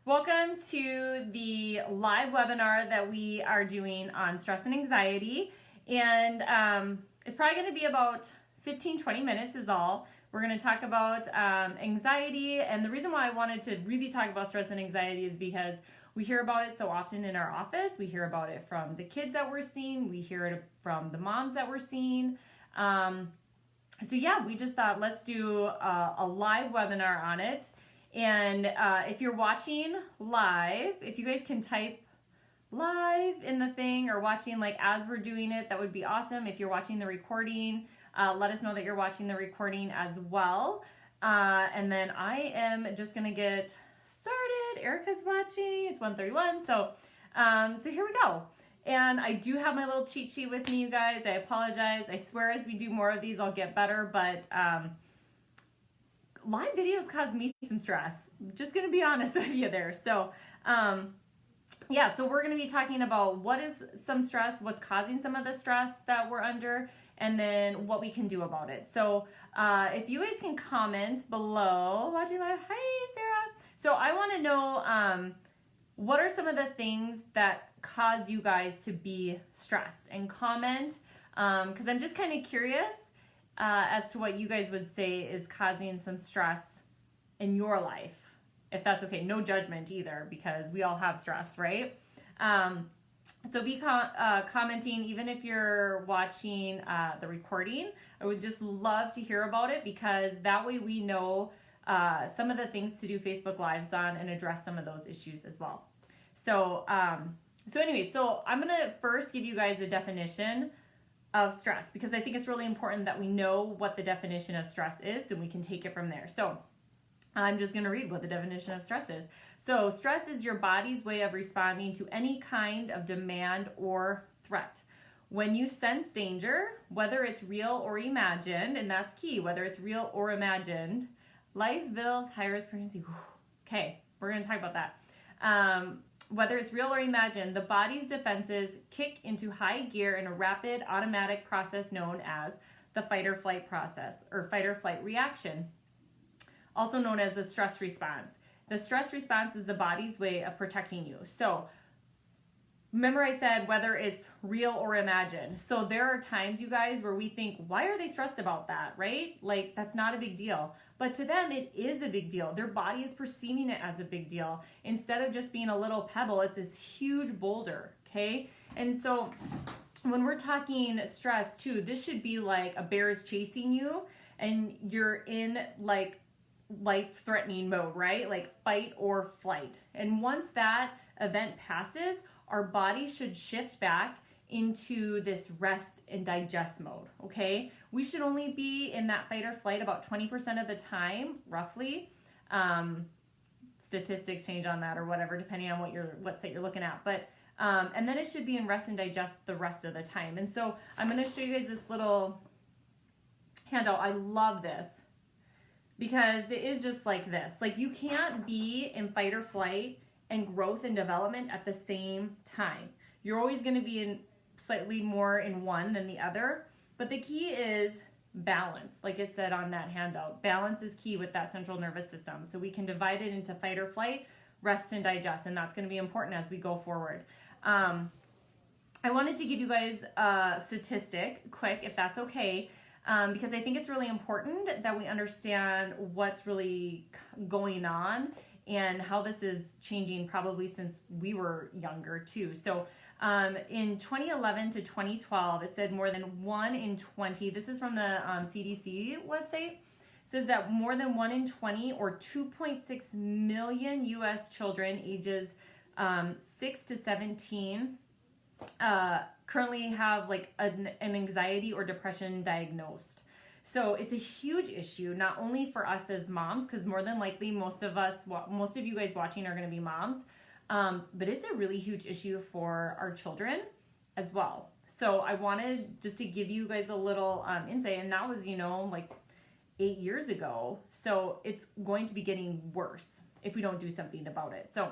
Welcome to the live webinar that we are doing on stress and anxiety. And it's probably going to be about 15-20 minutes is all. We're going to talk about anxiety. And the reason why I wanted to really talk about stress and anxiety is because we hear about it so often in our office. We hear about it from the kids that we're seeing. We hear it from the moms that we're seeing. So yeah, we just thought let's do a live webinar on it. And if you're watching live, if you guys can type live in the thing or watching like as we're doing it, that would be awesome. If you're watching the recording, let us know that you're watching the recording as well. And then I am just gonna get started. Erica's watching, it's 1:31. So here we go. And I do have my little cheat sheet with me, you guys. I apologize. I swear as we do more of these, I'll get better, but live videos cause me some stress. Just gonna be honest with you there. So yeah, so we're gonna be talking about what is some stress, what's causing some of the stress that we're under, and then what we can do about it. So if you guys can comment below, watching live, hi Sarah. So I wanna know what are some of the things that cause you guys to be stressed, and comment, because I'm just kind of curious as to what you guys would say is causing some stress in your life, if that's okay. No judgment either, because we all have stress, right? So be commenting, even if you're watching the recording. I would just love to hear about it, because that way we know some of the things to do Facebook Lives on and address some of those issues as well. So, anyway, I'm gonna first give you guys a definition of stress, because I think it's really important that we know what the definition of stress is, and we can take it from there. So I'm just going to read what the definition of stress is. So stress is your body's way of responding to any kind of demand or threat. When you sense danger, whether it's real or imagined, and that's key, whether it's real or imagined, life, bills, high risk pregnancy. Okay, we're going to talk about that. Whether it's real or imagined, the body's defenses kick into high gear in a rapid automatic process known as the fight or flight process, or fight or flight reaction, also known as the stress response. The stress response is the body's way of protecting you. So remember I said whether it's real or imagined. So there are times, you guys, where we think, why are they stressed about that, right? Like, that's not a big deal. But to them, it is a big deal. Their body is perceiving it as a big deal. Instead of just being a little pebble, it's this huge boulder, okay? And so when we're talking stress too, this should be like a bear is chasing you and you're in like life-threatening mode, right? Like fight or flight. And once that event passes, our body should shift back into this rest and digest mode, okay? We should only be in that fight or flight about 20% of the time, roughly. Statistics change on that or whatever, depending on what set you're looking at. But and then it should be in rest and digest the rest of the time. And so I'm gonna show you guys this little handout. I love this, because it is just like this. Like, you can't be in fight or flight and growth and development at the same time. You're always going to be in slightly more in one than the other, but the key is balance. Like it said on that handout, balance is key with that central nervous system. So we can divide it into fight or flight, rest and digest, and that's going to be important as we go forward. I wanted to give you guys a statistic quick, if that's okay, because I think it's really important that we understand what's really going on and how this is changing probably since we were younger too. So in 2011 to 2012, it said more than 1 in 20, this is from the CDC website, says that more than 1 in 20 or 2.6 million US children ages 6 to 17 currently have like an anxiety or depression diagnosed. So it's a huge issue, not only for us as moms, because more than likely most of you guys watching are going to be moms, but it's a really huge issue for our children as well. So I wanted just to give you guys a little insight, and that was, like 8 years ago. So it's going to be getting worse if we don't do something about it. So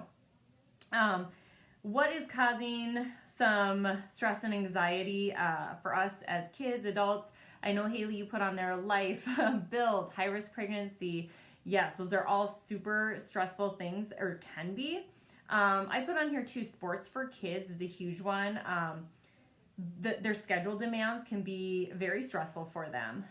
what is causing some stress and anxiety for us as kids, adults? I know, Haley, you put on there life, bills, high-risk pregnancy, yes, those are all super stressful things, or can be. I put on here too, sports for kids is a huge one. Their schedule demands can be very stressful for them.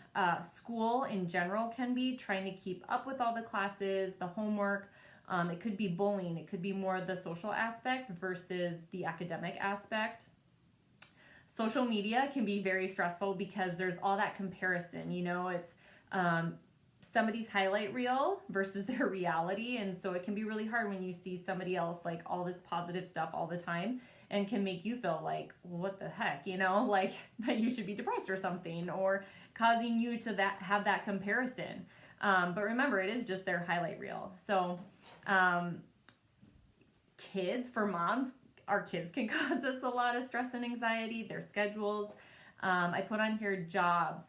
School in general can be trying to keep up with all the classes, the homework. It could be bullying. It could be more the social aspect versus the academic aspect. Social media can be very stressful because there's all that comparison. It's somebody's highlight reel versus their reality. And so it can be really hard when you see somebody else like all this positive stuff all the time, and can make you feel like, what the heck, like that you should be depressed or something, or causing you to have that comparison. But remember, it is just their highlight reel. So kids, for moms, our kids can cause us a lot of stress and anxiety, their schedules. I put on here jobs,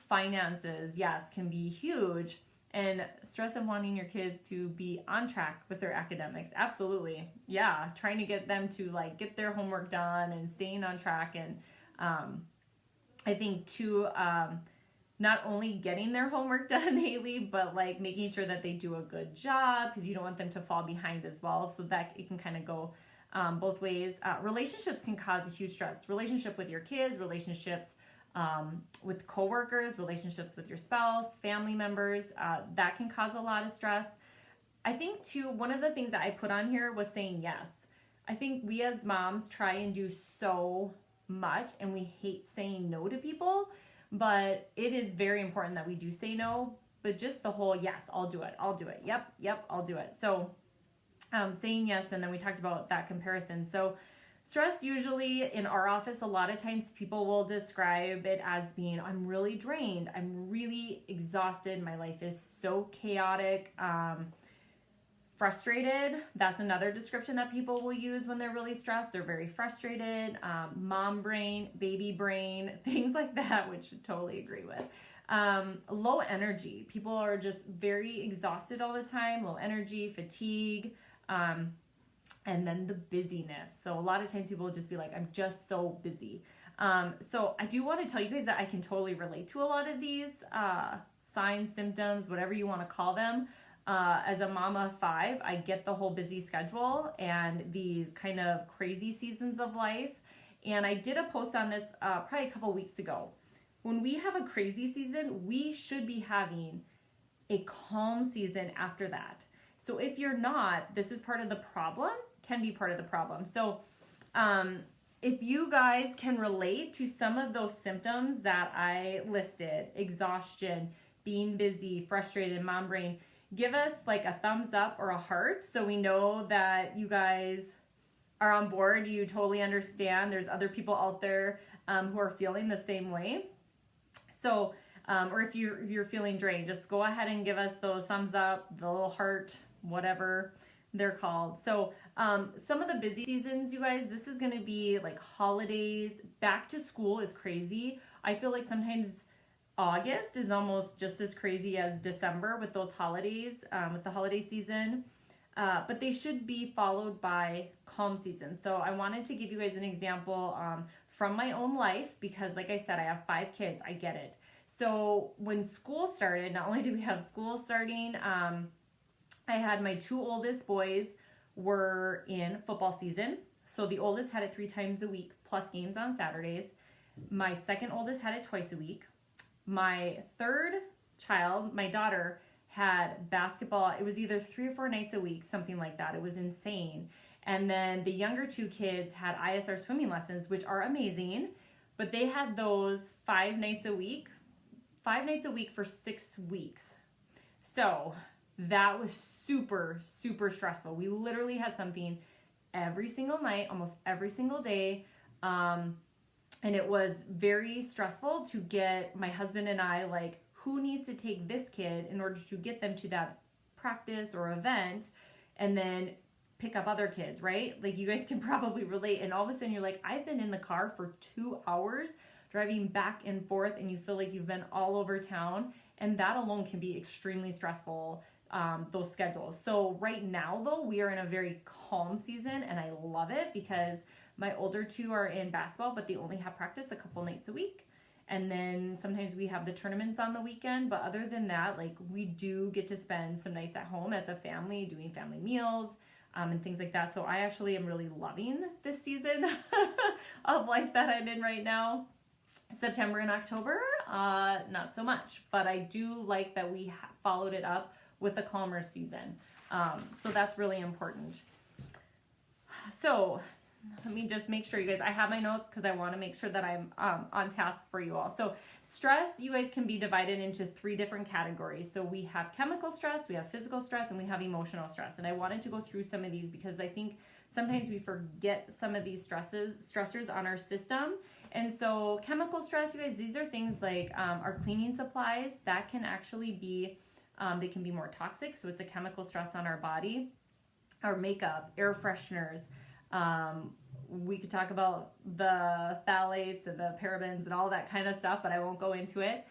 finances, yes, can be huge. And stress of wanting your kids to be on track with their academics. Absolutely. Yeah. Trying to get them to like get their homework done and staying on track. And I think too, not only getting their homework done, Haley, but like making sure that they do a good job, because you don't want them to fall behind as well. So that it can kind of go both ways. Relationships can cause a huge stress. Relationship with your kids, relationships with coworkers, relationships with your spouse, family members, that can cause a lot of stress. I think too, one of the things that I put on here was saying yes. I think we as moms try and do so much, and we hate saying no to people, but it is very important that we do say no. But just the whole, yes, I'll do it. Yep, I'll do it. So saying yes, and then we talked about that comparison. So stress, usually in our office, a lot of times people will describe it as being, I'm really drained, I'm really exhausted, my life is so chaotic, frustrated. That's another description that people will use when they're really stressed. They're very frustrated, mom brain, baby brain, things like that, which I totally agree with. Low energy. People are just very exhausted all the time, low energy, fatigue, and then the busyness. So a lot of times people will just be like, I'm just so busy. So I do want to tell you guys that I can totally relate to a lot of these signs, symptoms, whatever you want to call them. As a mama of 5, I get the whole busy schedule and these kind of crazy seasons of life. And I did a post on this probably a couple weeks ago. When we have a crazy season, we should be having a calm season after that. So if you're not, this is part of the problem, can be part of the problem. So if you guys can relate to some of those symptoms that I listed, exhaustion, being busy, frustrated, mom brain, give us like a thumbs up or a heart so we know that you guys are on board. You totally understand. There's other people out there who are feeling the same way. So, or if you're feeling drained, just go ahead and give us those thumbs up, the little heart, whatever they're called. So some of the busy seasons, you guys, this is going to be like holidays. Back to school is crazy. I feel like sometimes August is almost just as crazy as December with those holidays, with the holiday season. But they should be followed by calm seasons. So I wanted to give you guys an example from my own life, because like I said, I have 5 kids. I get it. So when school started, not only do we have school starting, I had my 2 oldest boys were in football season. So the oldest had it 3 times a week plus games on Saturdays. My second oldest had it twice a week. My third child, my daughter, had basketball. It was either 3 or 4 nights a week, something like that. It was insane. And then the younger 2 kids had ISR swimming lessons, which are amazing, but they had those 5 nights a week for 6 weeks. So that was super, super stressful. We literally had something every single night, almost every single day. And it was very stressful to get my husband and I, like, who needs to take this kid in order to get them to that practice or event, and then pick up other kids, right? Like, you guys can probably relate. And all of a sudden you're like, I've been in the car for 2 hours driving back and forth, and you feel like you've been all over town. And that alone can be extremely stressful, those schedules. So right now though, we are in a very calm season, and I love it because my older 2 are in basketball, but they only have practice a couple nights a week. And then sometimes we have the tournaments on the weekend. But other than that, like we do get to spend some nights at home as a family doing family meals and things like that. So I actually am really loving this season of life that I'm in right now. September and October, not so much. But I do like that we followed it up with a calmer season. So that's really important. So let me just make sure, you guys, I have my notes because I want to make sure that I'm on task for you all. So stress, you guys, can be divided into 3 different categories. So we have chemical stress, we have physical stress, and we have emotional stress. And I wanted to go through some of these because I think sometimes we forget some of these stressors on our system. And so chemical stress, you guys, these are things like our cleaning supplies that can actually be, they can be more toxic. So it's a chemical stress on our body. Our makeup, air fresheners. We could talk about the phthalates and the parabens and all that kind of stuff, but I won't go into it.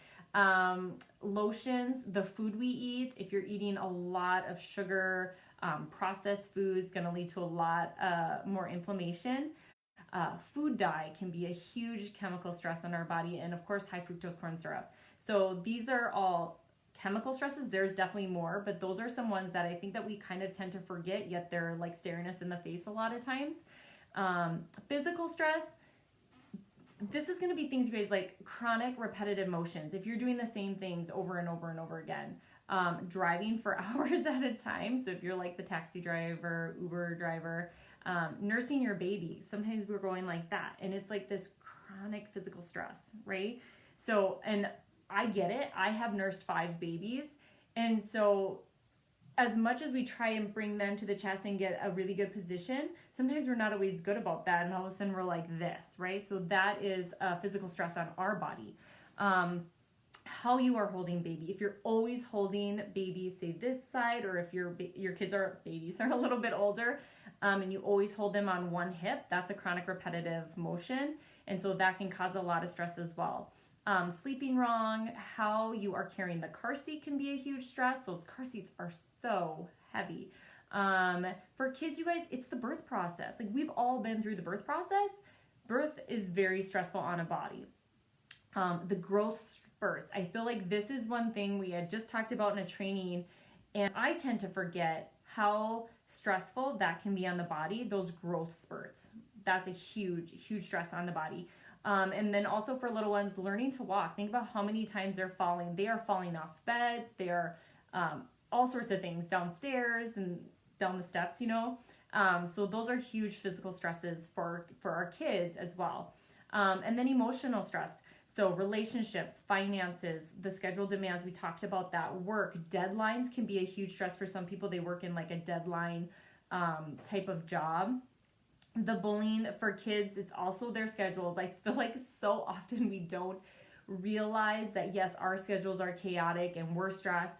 Lotions, the food we eat. If you're eating a lot of sugar, processed foods, going to lead to a lot more inflammation. Food dye can be a huge chemical stress on our body, and of course high fructose corn syrup. So these are all chemical stresses. There's definitely more, but those are some ones that I think that we kind of tend to forget, yet they're like staring us in the face a lot of times. Physical stress, this is going to be things, you guys, like chronic repetitive motions. If you're doing the same things over and over and over again, driving for hours at a time. So if you're like the taxi driver, Uber driver, nursing your baby, sometimes we're going like that. And it's like this chronic physical stress, right? So, and I get it. I have nursed 5 babies. And so as much as we try and bring them to the chest and get a really good position, sometimes we're not always good about that. And all of a sudden we're like this, right? So that is physical stress on our body. How you are holding baby. If you're always holding baby, say this side, or if your kids are babies are a little bit older, and you always hold them on one hip, that's a chronic repetitive motion. And so that can cause a lot of stress as well. Sleeping wrong, how you are carrying the car seat can be a huge stress. Those car seats are so heavy. For kids, you guys, it's the birth process. Like we've all been through the birth process. Birth is very stressful on a body. The growth spurts. I feel like this is one thing we had just talked about in a training, and I tend to forget how stressful that can be on the body, those growth spurts. That's a huge, huge stress on the body. And then also for little ones, learning to walk. Think about how many times they're falling. They are falling off beds. They are all sorts of things downstairs and down the steps, you know. So those are huge physical stresses for our kids as well. And then emotional stress. So relationships, finances, the schedule demands, we talked about that. Work, deadlines can be a huge stress for some people. They work in like a deadline type of job. The bullying for kids, it's also their schedules. I feel like so often we don't realize that, yes, our schedules are chaotic and we're stressed.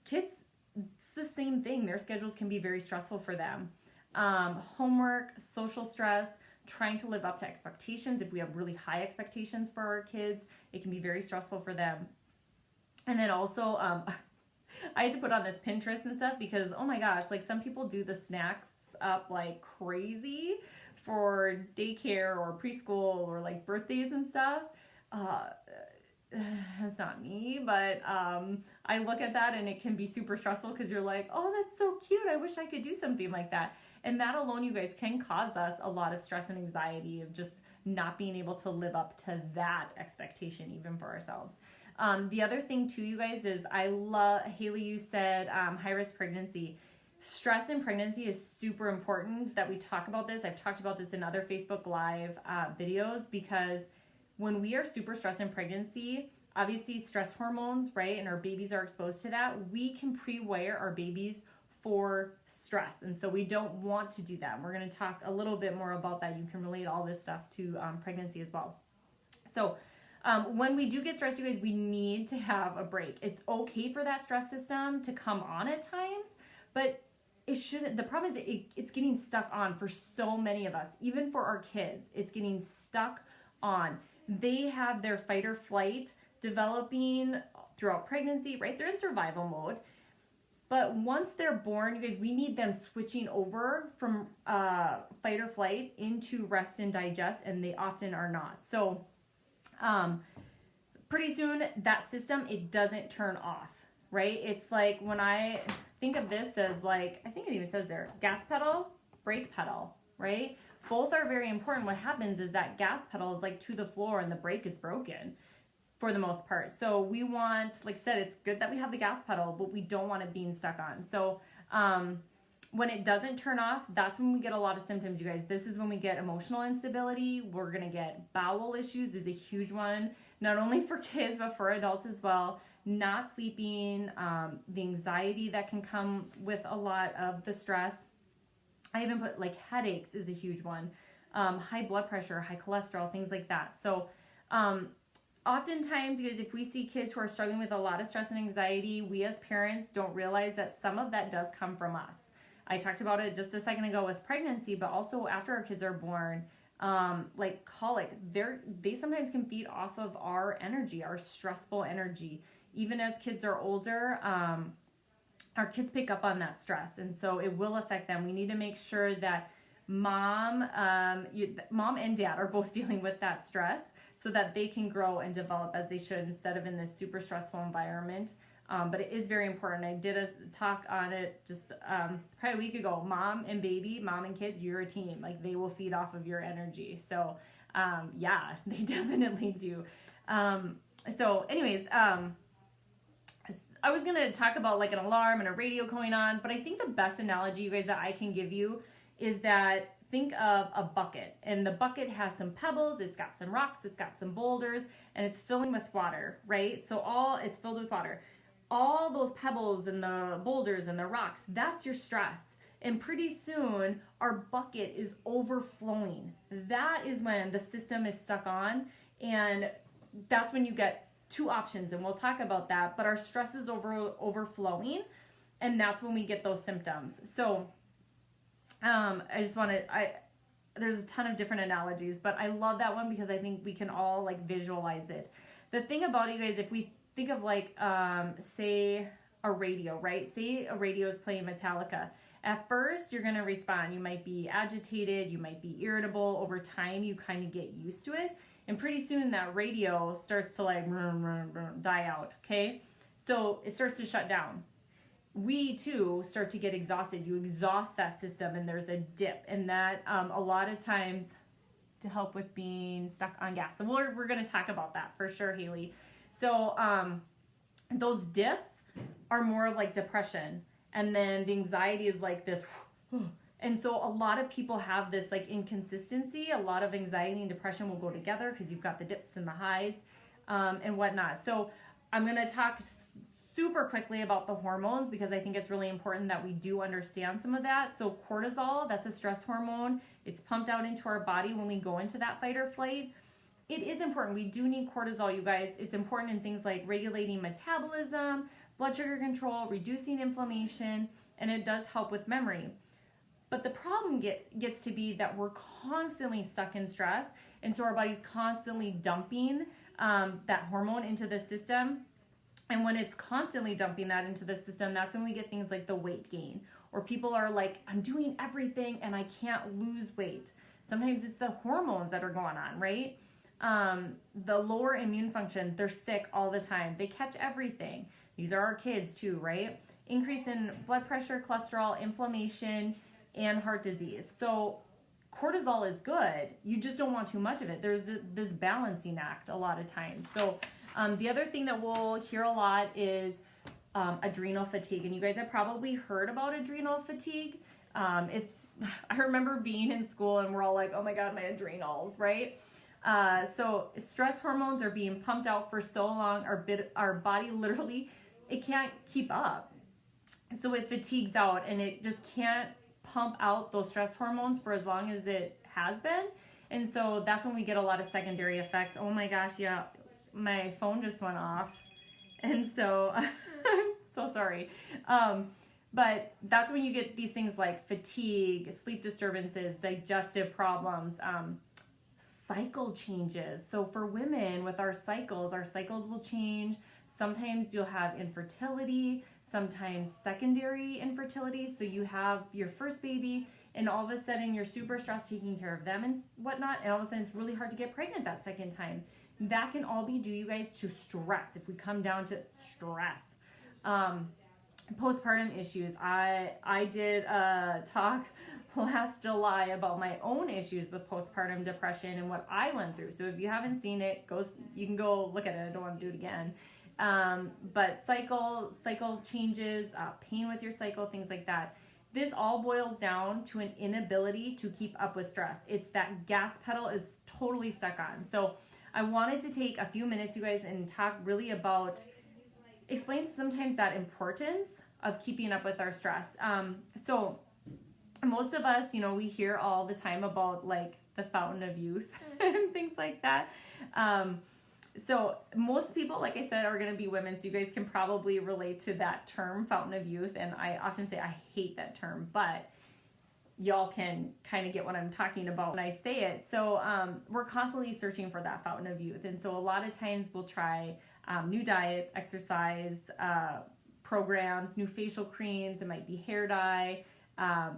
Kids, it's the same thing. Their schedules can be very stressful for them. Homework, social stress, trying to live up to expectations. If we have really high expectations for our kids, it can be very stressful for them. And then also, I had to put on this Pinterest and stuff because, oh my gosh, like some people do the snacks up like crazy for daycare or preschool or like birthdays and stuff. That's not me, but I look at that and it can be super stressful because you're like, oh, that's so cute. I wish I could do something like that. And that alone, you guys, can cause us a lot of stress and anxiety of just not being able to live up to that expectation even for ourselves. The other thing too, you guys, is I love, Haley, you said high-risk pregnancy. Stress in pregnancy is super important that we talk about this. I've talked about this in other Facebook Live videos because when we are super stressed in pregnancy, obviously stress hormones, right, and our babies are exposed to that, we can pre-wire our babies for stress. And so we don't want to do that. We're going to talk a little bit more about that. You can relate all this stuff to pregnancy as well. So when we do get stressed, you guys, we need to have a break. It's okay for that stress system to come on at times, but it shouldn't. The problem is it's getting stuck on for so many of us, even for our kids. It's getting stuck on. They have their fight or flight developing throughout pregnancy, right? They're in survival mode. But once they're born, you guys, we need them switching over from fight or flight into rest and digest, and they often are not. So pretty soon that system, it doesn't turn off, right? It's like when I think of this as like, I think it even says there, gas pedal, brake pedal, right? Both are very important. What happens is that gas pedal is like to the floor and the brake is broken for the most part. So we want, like I said, it's good that we have the gas pedal, but we don't want it being stuck on. So when it doesn't turn off, that's when we get a lot of symptoms, you guys. This is when we get emotional instability. We're gonna get bowel issues is a huge one, not only for kids, but for adults as well. Not sleeping, the anxiety that can come with a lot of the stress. I even put like headaches is a huge one. High blood pressure, high cholesterol, things like that. So oftentimes, you guys, if we see kids who are struggling with a lot of stress and anxiety, we as parents don't realize that some of that does come from us. I talked about it just a second ago with pregnancy, but also after our kids are born, like colic, they sometimes can feed off of our energy, our stressful energy. Even as kids are older, our kids pick up on that stress, and so it will affect them. We need to make sure that mom and dad are both dealing with that stress so that they can grow and develop as they should instead of in this super stressful environment. But it is very important. I did a talk on it just probably a week ago. Mom and baby, mom and kids, you're a team. Like they will feed off of your energy. So yeah, they definitely do. So anyways, I was going to talk about like an alarm and a radio going on, but I think the best analogy, you guys, that I can give you is that think of a bucket, and the bucket has some pebbles, it's got some rocks, it's got some boulders, and it's filling with water, right? So it's filled with water. All those pebbles and the boulders and the rocks, that's your stress. And pretty soon our bucket is overflowing. That is when the system is stuck on, and that's when you get two options, and we'll talk about that, but our stress is overflowing, and that's when we get those symptoms. So there's a ton of different analogies, but I love that one because I think we can all like visualize it. The thing about it, you guys, if we think of like, say a radio, right? Say a radio is playing Metallica. At first, you're going to respond. You might be agitated, you might be irritable. Over time, you kind of get used to it. And pretty soon that radio starts to like die out, okay? So it starts to shut down. We too start to get exhausted. You exhaust that system and there's a dip. And that a lot of times to help with being stuck on gas. So we're going to talk about that for sure, Haley. So those dips are more of like depression. And then the anxiety is like this. And so a lot of people have this like inconsistency. A lot of anxiety and depression will go together because you've got the dips and the highs and whatnot. So I'm going to talk super quickly about the hormones because I think it's really important that we do understand some of that. So cortisol, that's a stress hormone. It's pumped out into our body when we go into that fight or flight. It is important. We do need cortisol, you guys. It's important in things like regulating metabolism, blood sugar control, reducing inflammation, and it does help with memory. But the problem gets to be that we're constantly stuck in stress, and so our body's constantly dumping that hormone into the system. And when it's constantly dumping that into the system, that's when we get things like the weight gain. Or people are like, I'm doing everything and I can't lose weight. Sometimes it's the hormones that are going on, right? The lower immune function, they're sick all the time. They catch everything. These are our kids too, right? Increase in blood pressure, cholesterol, inflammation, and heart disease. So cortisol is good. You just don't want too much of it. There's this balancing act a lot of times. So the other thing that we'll hear a lot is adrenal fatigue. And you guys have probably heard about adrenal fatigue. I remember being in school and we're all like, oh my God, my adrenals, right? So stress hormones are being pumped out for so long, our body literally, it can't keep up. So it fatigues out and it just can't pump out those stress hormones for as long as it has been. And so that's when we get a lot of secondary effects. Oh my gosh, yeah, my phone just went off. And so I'm so sorry. But that's when you get these things like fatigue, sleep disturbances, digestive problems, cycle changes. So for women with our cycles will change. Sometimes you'll have infertility, sometimes secondary infertility. So you have your first baby and all of a sudden you're super stressed taking care of them and whatnot. And all of a sudden it's really hard to get pregnant that second time. that can all be due, you guys, to stress. If we come down to stress, postpartum issues. I did a talk last July about my own issues with postpartum depression and what I went through. So if you haven't seen it, you can go look at it. I don't want to do it again. But cycle changes, pain with your cycle, things like that. This all boils down to an inability to keep up with stress. It's that gas pedal is totally stuck on. So I wanted to take a few minutes, you guys, and talk really about, explain sometimes that importance of keeping up with our stress. So most of us, we hear all the time about like the fountain of youth and things like that. So most people, like I said, are going to be women. So you guys can probably relate to that term, fountain of youth. And I often say I hate that term, but y'all can kind of get what I'm talking about when I say it. So we're constantly searching for that fountain of youth. And so a lot of times we'll try new diets, exercise programs, new facial creams. It might be hair dye,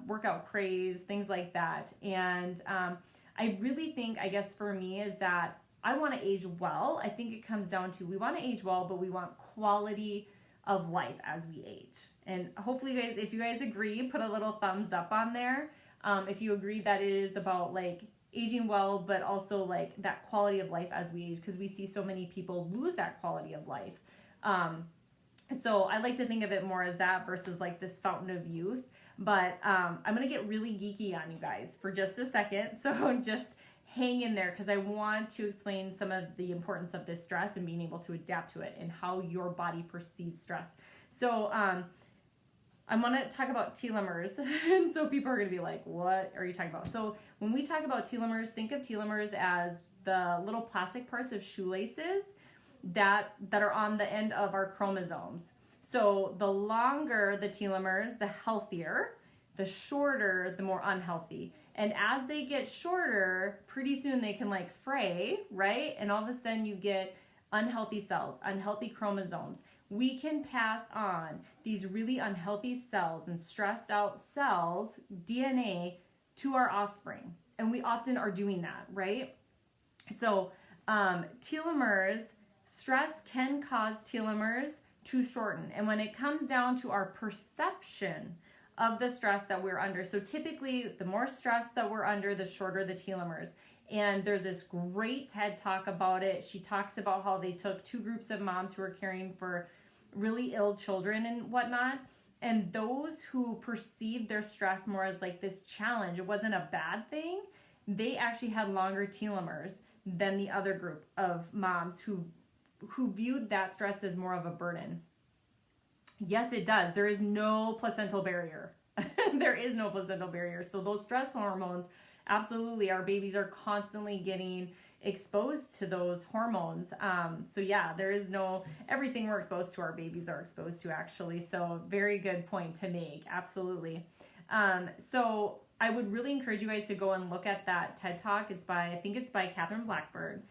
workout craze, things like that. And I really think, I guess for me, is that I want to age well. I think it comes down to, we want to age well, but we want quality of life as we age. And hopefully, guys, if you guys agree, put a little thumbs up on there. If you agree that it is about like aging well, but also like that quality of life as we age, because we see so many people lose that quality of life. So I like to think of it more as that versus like this fountain of youth. But I'm going to get really geeky on you guys for just a second. So just hang in there, because I want to explain some of the importance of this stress and being able to adapt to it and how your body perceives stress. So I want to talk about telomeres. And so people are going to be like, what are you talking about? So when we talk about telomeres, think of telomeres as the little plastic parts of shoelaces that are on the end of our chromosomes. So the longer the telomeres, the healthier. The shorter, the more unhealthy. And as they get shorter, pretty soon they can like fray, right? And all of a sudden you get unhealthy cells, unhealthy chromosomes. We can pass on these really unhealthy cells and stressed out cells, DNA, to our offspring. And we often are doing that, right? So telomeres, stress can cause telomeres to shorten. And when it comes down to our perception of the stress that we're under, so typically the more stress that we're under, the shorter the telomeres. And there's this great TED Talk about it. She talks about how they took two groups of moms who were caring for really ill children and whatnot. And those who perceived their stress more as like this challenge, it wasn't a bad thing, they actually had longer telomeres than the other group of moms who viewed that stress as more of a burden. Yes, it does. There is no placental barrier. There is no placental barrier. So those stress hormones, absolutely, our babies are constantly getting exposed to those hormones. So yeah, there is no, everything we're exposed to, our babies are exposed to actually. So very good point to make. Absolutely. So I would really encourage you guys to go and look at that TED Talk. I think it's by Catherine Blackburn,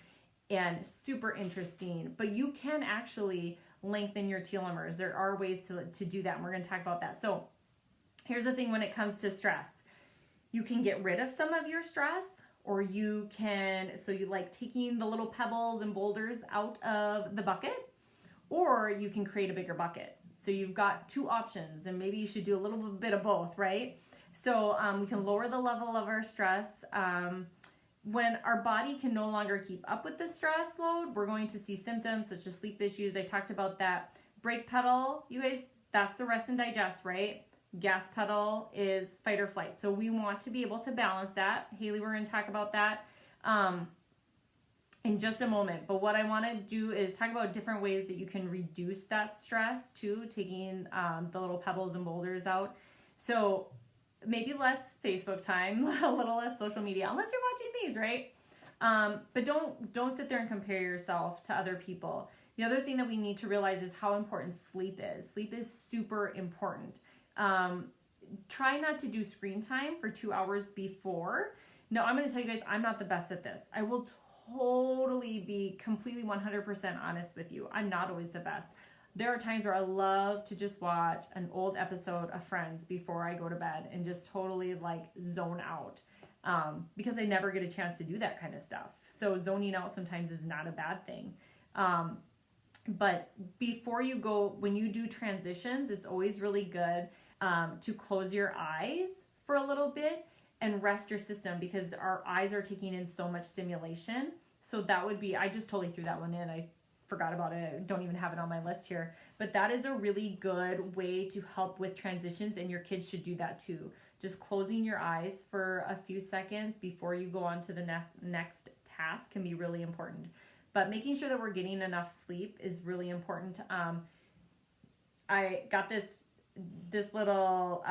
and super interesting. But you can actually lengthen your telomeres. There are ways to do that, and we're going to talk about that. So here's the thing when it comes to stress. You can get rid of some of your stress, or you can, so you like taking the little pebbles and boulders out of the bucket, or you can create a bigger bucket. So you've got two options, and maybe you should do a little bit of both, right? So we can lower the level of our stress. When our body can no longer keep up with the stress load, we're going to see symptoms such as sleep issues. I talked about that. Brake pedal, you guys, that's the rest and digest, right? Gas pedal is fight or flight. So we want to be able to balance that. Haley, we're going to talk about that in just a moment. But what I want to do is talk about different ways that you can reduce that stress too, taking the little pebbles and boulders out. So maybe less Facebook time, a little less social media, unless you're watching these, right? But don't sit there and compare yourself to other people. The other thing that we need to realize is how important sleep is. Sleep is super important. Try not to do screen time for 2 hours before. No, I'm going to tell you guys, I'm not the best at this. I will totally be completely 100% honest with you. I'm not always the best. There are times where I love to just watch an old episode of Friends before I go to bed and just totally like zone out, because I never get a chance to do that kind of stuff. So zoning out sometimes is not a bad thing. But before you go, when you do transitions, it's always really good to close your eyes for a little bit and rest your system, because our eyes are taking in so much stimulation. So that would be, I just totally threw that one in. I forgot about it. I don't even have it on my list here. But that is a really good way to help with transitions, and your kids should do that too. Just closing your eyes for a few seconds before you go on to the next task can be really important. But making sure that we're getting enough sleep is really important. I got this little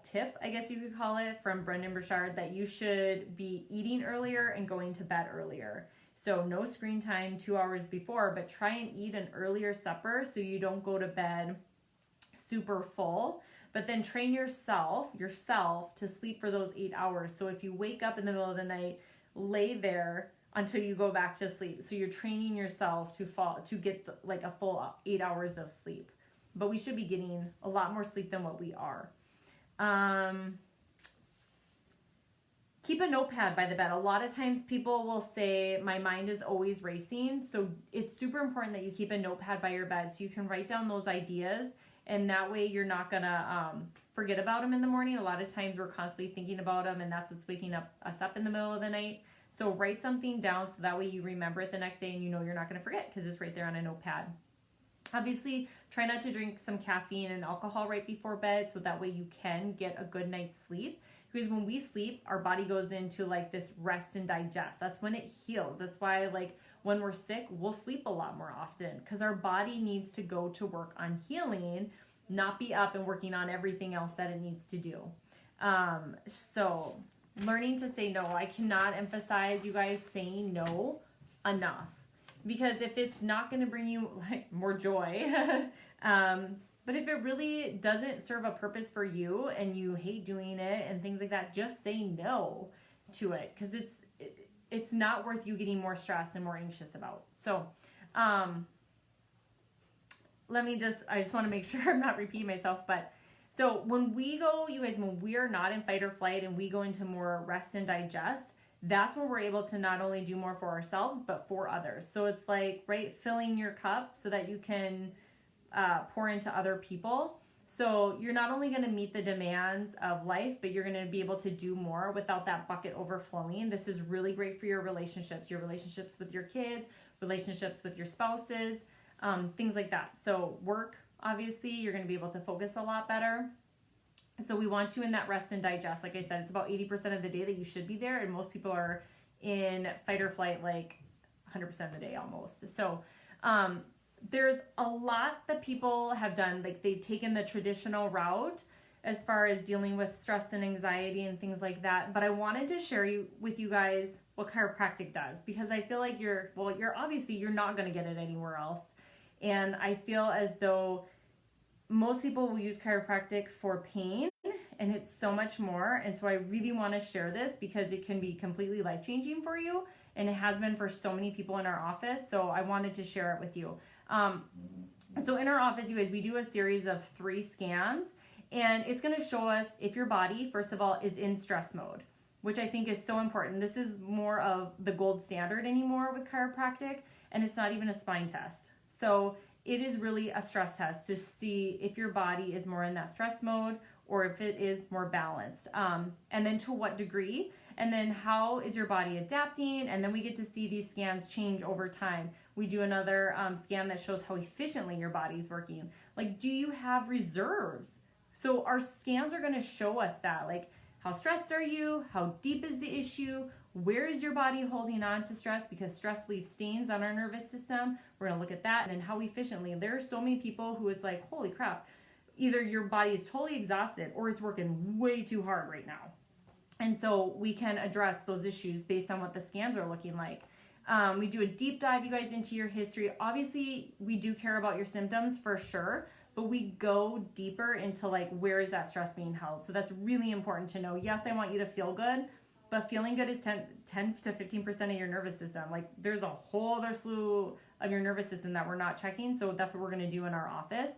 tip, I guess you could call it, from Brendon Burchard, that you should be eating earlier and going to bed earlier. So no screen time 2 hours before, but try and eat an earlier supper so you don't go to bed super full. But then train yourself to sleep for those 8 hours. So if you wake up in the middle of the night, lay there until you go back to sleep. So you're training yourself to get like a full 8 hours of sleep. But we should be getting a lot more sleep than what we are. Keep a notepad by the bed. A lot of times people will say, my mind is always racing. So it's super important that you keep a notepad by your bed so you can write down those ideas. And that way you're not going to forget about them in the morning. A lot of times we're constantly thinking about them, and that's what's waking us up in the middle of the night. So write something down so that way you remember it the next day and you know you're not going to forget because it's right there on a notepad. Obviously, try not to drink some caffeine and alcohol right before bed, so that way you can get a good night's sleep. Because when we sleep, our body goes into like this rest and digest. That's when it heals. That's why like when we're sick, we'll sleep a lot more often, because our body needs to go to work on healing, not be up and working on everything else that it needs to do. So learning to say no. I cannot emphasize, you guys, saying no enough. Because if it's not going to bring you like more joy, but if it really doesn't serve a purpose for you and you hate doing it and things like that, just say no to it, because it's not worth you getting more stressed and more anxious about. So I just want to make sure I'm not repeating myself, but so when we go, you guys, when we are not in fight or flight and we go into more rest and digest, that's when we're able to not only do more for ourselves, but for others. So it's like, right, filling your cup so that you can pour into other people. So you're not only going to meet the demands of life, but you're going to be able to do more without that bucket overflowing. This is really great for your relationships with your kids, relationships with your spouses, things like that. So work, obviously, you're going to be able to focus a lot better. So we want you in that rest and digest. Like I said, it's about 80% of the day that you should be there. And most people are in fight or flight like 100% of the day almost. So there's a lot that people have done. Like they've taken the traditional route as far as dealing with stress and anxiety and things like that. But I wanted to share with you guys what chiropractic does, because I feel like you're obviously you're not going to get it anywhere else. And I feel as though most people will use chiropractic for pain, and it's so much more. And so I really want to share this because it can be completely life-changing for you, and it has been for so many people in our office. So I wanted to share it with you. So in our office, you guys, we do a series of 3 scans, and it's going to show us if your body, first of all, is in stress mode, which I think is so important. This is more of the gold standard anymore with chiropractic, and it's not even a spine test. So it is really a stress test to see if your body is more in that stress mode or if it is more balanced. And then to what degree, and then how is your body adapting? And then we get to see these scans change over time. We do another scan that shows how efficiently your body's working. Like, do you have reserves? So our scans are gonna show us that, like, how stressed are you? How deep is the issue? Where is your body holding on to stress? Because stress leaves stains on our nervous system. We're going to look at that. And then how efficiently. There are so many people who it's like, holy crap, either your body is totally exhausted or it's working way too hard right now. And so we can address those issues based on what the scans are looking like. We do a deep dive, you guys, into your history. Obviously, we do care about your symptoms for sure, but we go deeper into like, where is that stress being held? So that's really important to know. Yes, I want you to feel good, but feeling good is 10 to 15% of your nervous system. Like there's a whole other slew of your nervous system that we're not checking. So that's what we're going to do in our office.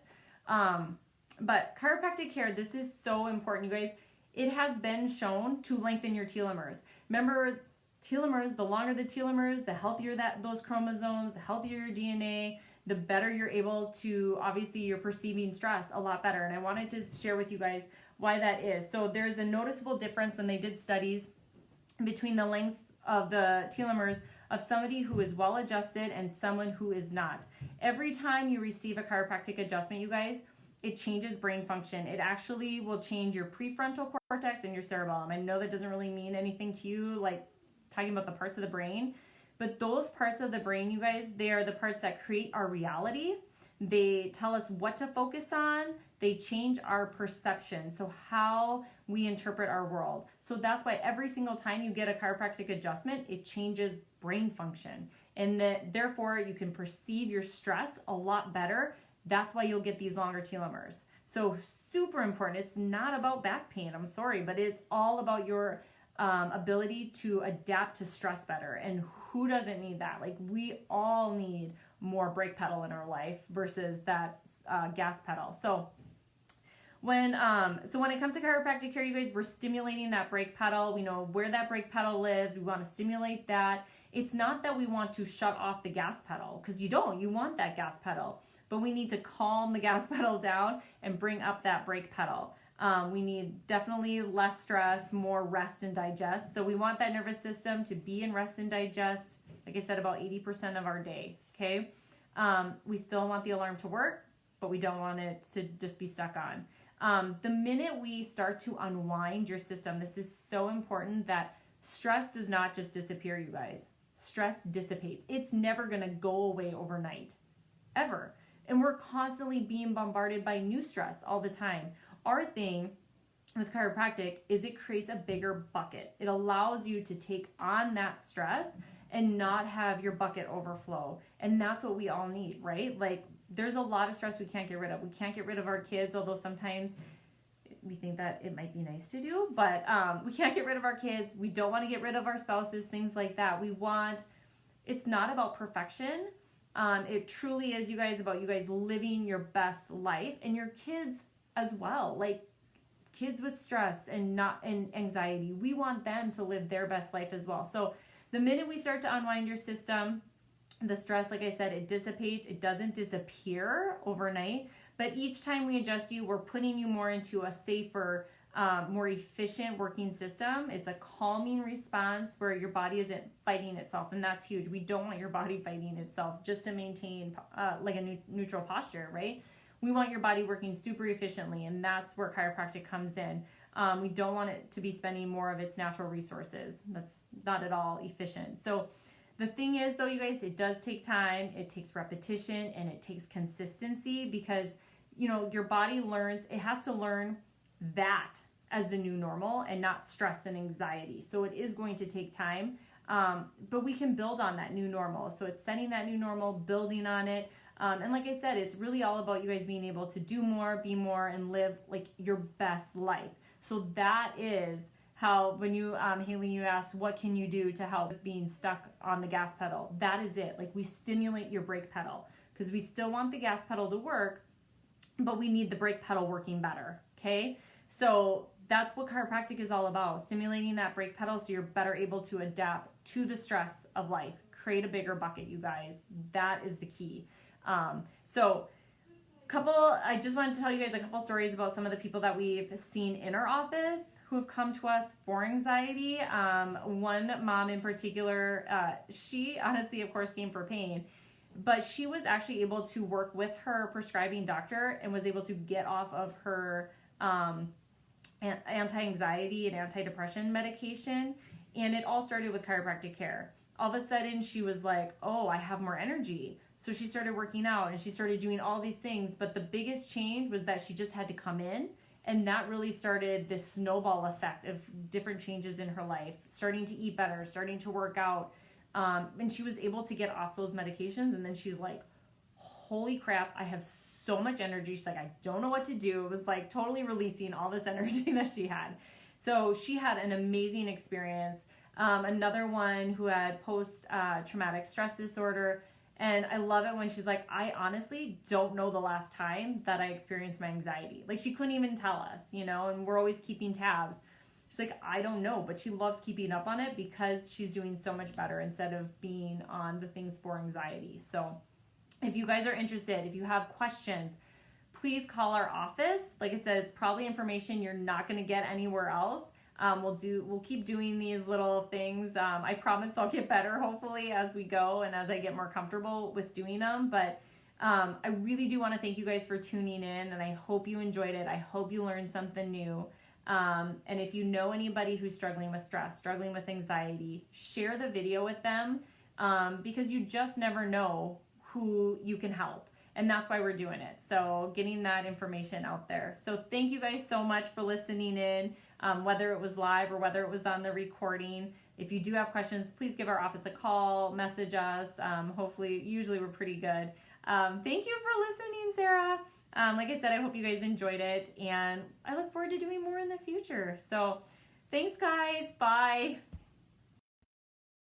But chiropractic care, this is so important, you guys. It has been shown to lengthen your telomeres. Remember, telomeres, the longer the telomeres, the healthier those chromosomes, the healthier your DNA, the better you're able to, obviously you're perceiving stress a lot better. And I wanted to share with you guys why that is. So there's a noticeable difference when they did studies between the length of the telomeres of somebody who is well adjusted and someone who is not. Every time you receive a chiropractic adjustment, you guys, it changes brain function. It actually will change your prefrontal cortex and your cerebellum. I know that doesn't really mean anything to you, like talking about the parts of the brain, but those parts of the brain, you guys, they are the parts that create our reality. They tell us what to focus on. They change our perception, so how we interpret our world. So that's why every single time you get a chiropractic adjustment, it changes brain function. And therefore, you can perceive your stress a lot better. That's why you'll get these longer telomeres. So super important. It's not about back pain, I'm sorry, but it's all about your ability to adapt to stress better. And who doesn't need that? Like, we all need more brake pedal in our life versus that gas pedal. So when it comes to chiropractic care, you guys, we're stimulating that brake pedal. We know where that brake pedal lives. We want to stimulate that. It's not that we want to shut off the gas pedal, because you don't. You want that gas pedal. But we need to calm the gas pedal down and bring up that brake pedal. We need definitely less stress, more rest and digest. So we want that nervous system to be in rest and digest, like I said, about 80% of our day, okay? We still want the alarm to work, but we don't want it to just be stuck on. The minute we start to unwind your system, this is so important, that stress does not just disappear, you guys. Stress dissipates. It's never gonna go away overnight, ever. And we're constantly being bombarded by new stress all the time. Our thing with chiropractic is it creates a bigger bucket. It allows you to take on that stress and not have your bucket overflow. And that's what we all need, right? Like, there's a lot of stress we can't get rid of. We can't get rid of our kids, although sometimes we think that it might be nice to do, but we can't get rid of our kids. We don't want to get rid of our spouses, things like that. It's not about perfection. It truly is, you guys, about you guys living your best life, and your kids as well. Like, kids with stress and anxiety, we want them to live their best life as well. So the minute we start to unwind your system, the stress, like I said, it dissipates. It doesn't disappear overnight, but each time we adjust you, we're putting you more into a safer, more efficient working system. It's a calming response where your body isn't fighting itself, and that's huge. We don't want your body fighting itself just to maintain like a neutral posture, right? We want your body working super efficiently, and that's where chiropractic comes in. We don't want it to be spending more of its natural resources. That's not at all efficient. So the thing is, though, you guys, it does take time, it takes repetition, and it takes consistency, because, you know, your body learns, it has to learn that as the new normal and not stress and anxiety. So it is going to take time, but we can build on that new normal. So it's setting that new normal, building on it. And like I said, it's really all about you guys being able to do more, be more, and live like your best life. So that is how, when you, Haley, you asked, what can you do to help with being stuck on the gas pedal? That is it. Like, we stimulate your brake pedal, because we still want the gas pedal to work, but we need the brake pedal working better, okay? So that's what chiropractic is all about, stimulating that brake pedal so you're better able to adapt to the stress of life. Create a bigger bucket, you guys. That is the key. I just wanted to tell you guys a couple stories about some of the people that we've seen in our office who have come to us for anxiety. One mom in particular, she honestly, of course, came for pain, but she was actually able to work with her prescribing doctor and was able to get off of her anti-anxiety and anti-depression medication. And it all started with chiropractic care. All of a sudden, she was like, oh, I have more energy. So she started working out and she started doing all these things. But the biggest change was that she just had to come in. And that really started this snowball effect of different changes in her life, starting to eat better, starting to work out. And she was able to get off those medications. And then she's like, holy crap, I have so much energy. She's like, I don't know what to do. It was like totally releasing all this energy that she had. So she had an amazing experience. Another one who had post-traumatic stress disorder. And I love it when she's like, I honestly don't know the last time that I experienced my anxiety. Like, she couldn't even tell us, you know, and we're always keeping tabs. She's like, I don't know, but she loves keeping up on it because she's doing so much better instead of being on the things for anxiety. So if you guys are interested, if you have questions, please call our office. Like I said, it's probably information you're not going to get anywhere else. We'll keep doing these little things. I promise I'll get better, hopefully, as we go and as I get more comfortable with doing them. But I really do want to thank you guys for tuning in, and I hope you enjoyed it. I hope you learned something new. And if you know anybody who's struggling with stress, struggling with anxiety, share the video with them, because you just never know who you can help. And that's why we're doing it. So getting that information out there. So thank you guys so much for listening in, whether it was live or whether it was on the recording. If you do have questions, please give our office a call, message us. Usually we're pretty good. Thank you for listening, Sarah. Like I said, I hope you guys enjoyed it, and I look forward to doing more in the future. So thanks, guys. Bye.